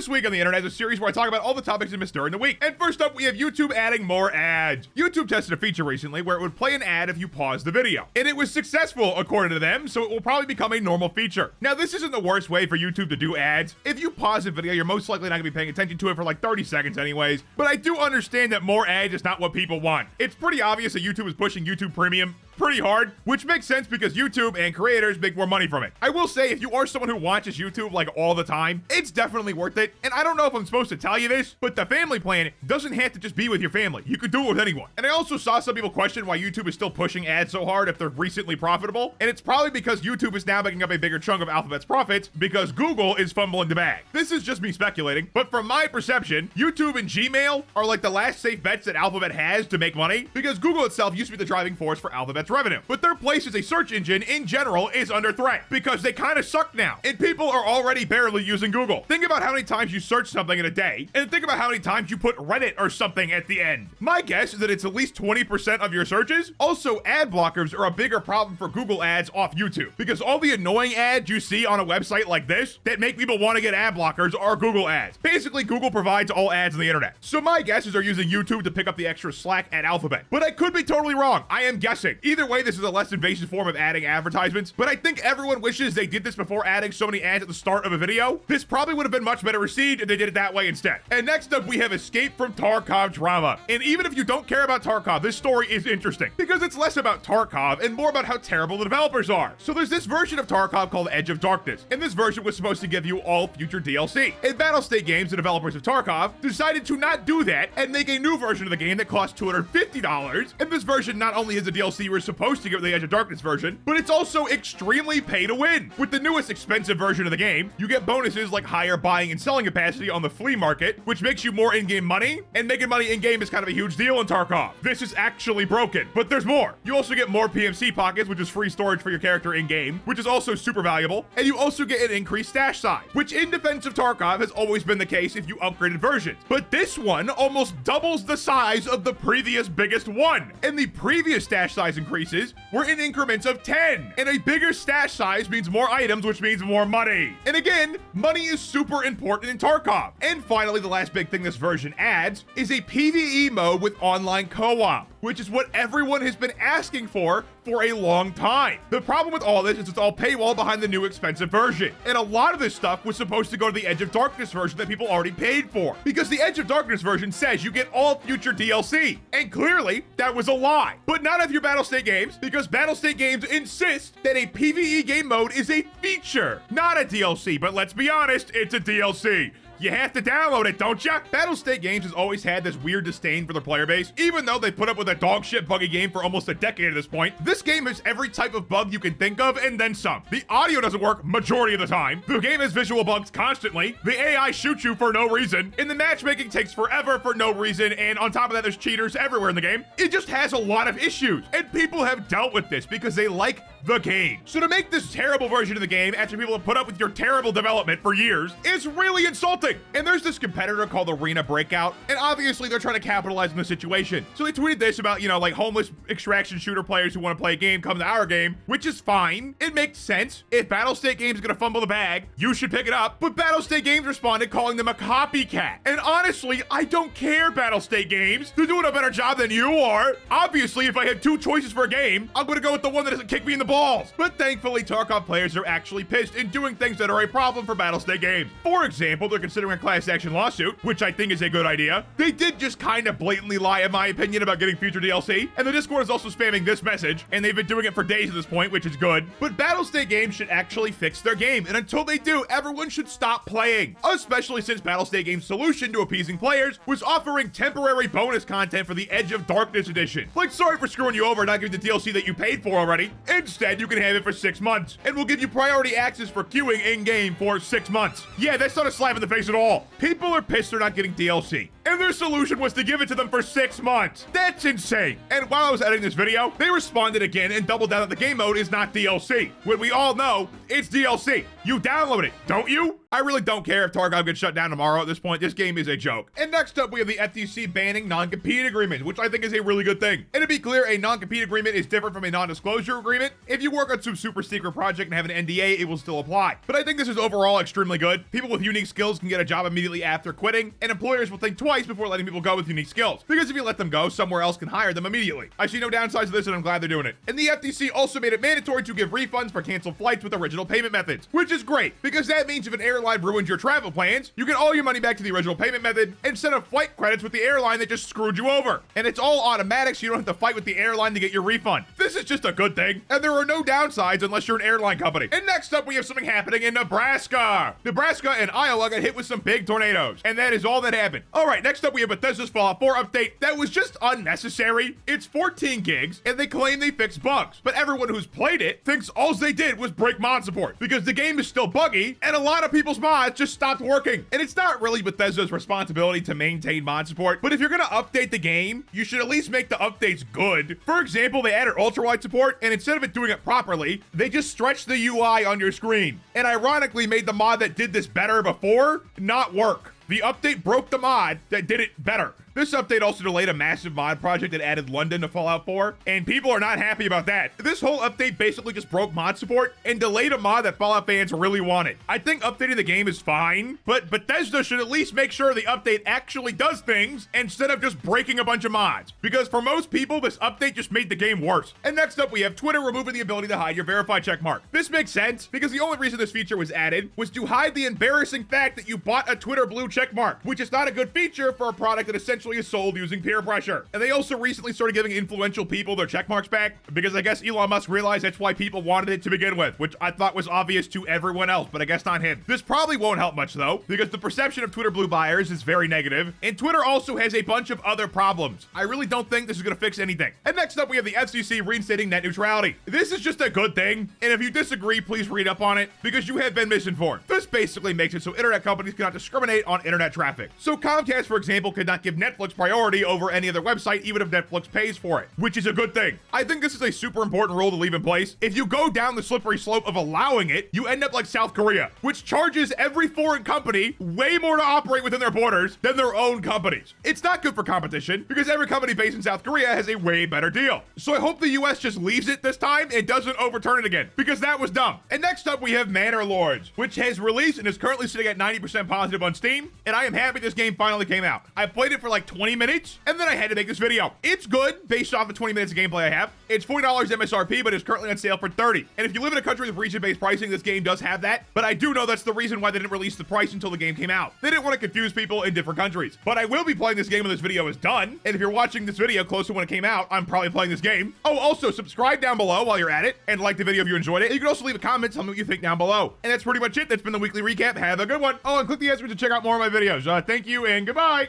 This Week on the Internet is a series where I talk about all the topics that missed during the week. And first up, we have YouTube adding more ads. YouTube tested a feature recently where it would play an ad if you pause the video. And it was successful, according to them, so it will probably become a normal feature. Now, this isn't the worst way for YouTube to do ads. If you pause a video, you're most likely not going to be paying attention to it for like 30 seconds anyways. But I do understand that more ads is not what people want. It's pretty obvious that YouTube is pushing YouTube Premium pretty hard, which makes sense because YouTube and creators make more money from it. I will say, if you are someone who watches YouTube like all the time, it's definitely worth it. And I don't know if I'm supposed to tell you this, but the family plan doesn't have to just be with your family. You could do it with anyone. And I also saw some people question why YouTube is still pushing ads so hard if they're recently profitable. And it's probably because YouTube is now making up a bigger chunk of Alphabet's profits because Google is fumbling the bag. This is just me speculating, but from my perception, YouTube and Gmail are like the last safe bets that Alphabet has to make money because Google itself used to be the driving force for Alphabet's revenue. But their place as a search engine in general is under threat because they kind of suck now and people are already barely using Google. Think about how many times you search something in a day and think about how many times you put Reddit or something at the end. My guess is that it's at least 20% of your searches. Also, ad blockers are a bigger problem for Google ads off YouTube because all the annoying ads you see on a website like this that make people want to get ad blockers are Google ads. Basically, Google provides all ads on the internet. So my guess is they're using YouTube to pick up the extra slack at Alphabet. But I could be totally wrong. I am guessing. Either way, this is a less invasive form of adding advertisements, but I think everyone wishes they did this before adding so many ads at the start of a video. This probably would have been much better received if they did it that way instead. And next up, we have Escape from Tarkov Drama. And even if you don't care about Tarkov, this story is interesting because it's less about Tarkov and more about how terrible the developers are. So there's this version of Tarkov called Edge of Darkness, and this version was supposed to give you all future DLC. In Battlestate Games, the developers of Tarkov decided to not do that and make a new version of the game that costs $250. And this version not only is the DLC you were supposed to give the Edge of Darkness version, but it's also extremely pay to win. With the newest expensive version of the game, you get bonuses like higher buying and selling capacity on the flea market, which makes you more in-game money, and making money in-game is kind of a huge deal in Tarkov. This is actually broken, but there's more. You also get more PMC pockets, which is free storage for your character in-game, which is also super valuable, and you also get an increased stash size, which in defense of Tarkov has always been the case if you upgraded versions. But this one almost doubles the size of the previous biggest one, and the previous stash size increases were in increments of 10, and a bigger stash size means more items, which means more money. And again, money is super important in Tarkov. And finally, the last big thing this version adds is a PvE mode with online co-op, which is what everyone has been asking for a long time. The problem with all this is it's all paywall behind the new expensive version. And a lot of this stuff was supposed to go to the Edge of Darkness version that people already paid for, because the Edge of Darkness version says you get all future DLC. And clearly, that was a lie. But not if you're Battlestate Games, because Battlestate Games insist that a PvE game mode is a feature, not a DLC. But let's be honest, it's a DLC. You have to download it, don't ya? Battlestate Games has always had this weird disdain for their player base, even though they put up with a dog shit buggy game for almost a decade at this point. This game has every type of bug you can think of and then some. The audio doesn't work majority of the time. The game has visual bugs constantly. The AI shoots you for no reason. And the matchmaking takes forever for no reason. And on top of that, there's cheaters everywhere in the game. It just has a lot of issues. And people have dealt with this because they like the game. So to make this terrible version of the game after people have put up with your terrible development for years is really insulting. And there's this competitor called Arena Breakout, and obviously they're trying to capitalize on the situation. So they tweeted this about, like homeless extraction shooter players who want to play a game come to our game, which is fine. It makes sense. If Battlestate Games is gonna fumble the bag, you should pick it up. But Battlestate Games responded calling them a copycat. And honestly, I don't care, Battlestate Games. They're doing a better job than you are. Obviously, if I had two choices for a game, I'm gonna go with the one that doesn't kick me in the balls. But thankfully, Tarkov players are actually pissed and doing things that are a problem for Battlestate Games. For example, they're considering a class action lawsuit, which I think is a good idea. They did just kind of blatantly lie, in my opinion, about getting future DLC, and the Discord is also spamming this message, and they've been doing it for days at this point, which is good. But Battlestate Games should actually fix their game, and until they do, everyone should stop playing, especially since Battlestate Games' solution to appeasing players was offering temporary bonus content for the Edge of Darkness edition. Like, sorry for screwing you over and not giving the DLC that you paid for already. Instead, you can have it for 6 months, and we'll give you priority access for queuing in-game for 6 months. Yeah, that's not a slap in the face at all. People are pissed they're not getting DLC. and their solution was to give it to them for 6 months. That's insane. And while I was editing this video, they responded again and doubled down that the game mode is not DLC, when we all know it's DLC. You download it, don't you? I really don't care if Tarkov gets shut down tomorrow at this point. This game is a joke. And next up, we have the FTC banning non-compete agreements, which I think is a really good thing. And to be clear, a non-compete agreement is different from a non-disclosure agreement. If you work on some super secret project and have an NDA, it will still apply. But I think this is overall extremely good. People with unique skills can get a job immediately after quitting, and employers will think twice before letting people go with unique skills. Because if you let them go, somewhere else can hire them immediately. I see no downsides to this, and I'm glad they're doing it. And the FTC also made it mandatory to give refunds for canceled flights with original payment methods, which is great, because that means if an airline ruins your travel plans, you get all your money back to the original payment method instead of flight credits with the airline that just screwed you over. And it's all automatic, so you don't have to fight with the airline to get your refund. This is just a good thing, and there are no downsides unless you're an airline company. And next up, we have something happening in Nebraska. Nebraska and Iowa got hit with some big tornadoes, and that is all that happened. All right, next up, we have Bethesda's Fallout 4 update that was just unnecessary. It's 14 gigs, and they claim they fixed bugs, but everyone who's played it thinks all they did was break mod support because the game is still buggy, and a lot of people's mods just stopped working. And it's not really Bethesda's responsibility to maintain mod support, but if you're gonna update the game, you should at least make the updates good. For example, they added ultrawide support, and instead of it doing it properly, they just stretched the UI on your screen, and ironically made the mod that did this better before not work. The update broke the mod that did it better. This update also delayed a massive mod project that added London to Fallout 4, and people are not happy about that. This whole update basically just broke mod support and delayed a mod that Fallout fans really wanted. I think updating the game is fine, but Bethesda should at least make sure the update actually does things instead of just breaking a bunch of mods, because for most people, this update just made the game worse. And next up, we have Twitter removing the ability to hide your verified checkmark. This makes sense, because the only reason this feature was added was to hide the embarrassing fact that you bought a Twitter blue checkmark, which is not a good feature for a product that essentially is sold using peer pressure. And they also recently started giving influential people their checkmarks back, because I guess Elon Musk realized that's why people wanted it to begin with, which I thought was obvious to everyone else, but I guess not him. This probably won't help much though, because the perception of Twitter blue buyers is very negative, and Twitter also has a bunch of other problems. I really don't think this is gonna fix anything. And next up, we have the FCC reinstating net neutrality. This is just a good thing, and if you disagree, please read up on it, because you have been misinformed. This basically makes it so internet companies cannot discriminate on internet traffic. So Comcast, for example, could not give Netflix priority over any other website, even if Netflix pays for it, which is a good thing. I think this is a super important rule to leave in place. If you go down the slippery slope of allowing it, you end up like South Korea, which charges every foreign company way more to operate within their borders than their own companies. It's not good for competition, because every company based in South Korea has a way better deal. So I hope the US just leaves it this time and doesn't overturn it again, because that was dumb. And next up, we have Manorlords, which has released and is currently sitting at 90% positive on Steam, and I am happy this game finally came out. I played it for like 20 minutes, and then I had to make this video. It's good based off the 20 minutes of gameplay I have. It's $40 MSRP, but it's currently on sale for $30. And if you live in a country with region-based pricing, this game does have that, but I do know that's the reason why they didn't release the price until the game came out. They didn't want to confuse people in different countries. But I will be playing this game when this video is done, and if you're watching this video close to when it came out, I'm probably playing this game. Oh, also, subscribe down below while you're at it, and like the video if you enjoyed it. And you can also leave a comment, tell me what you think down below. And that's pretty much it. That's been the weekly recap. Have a good one. Oh, and click the answer to check out more of my videos. Thank you, and goodbye.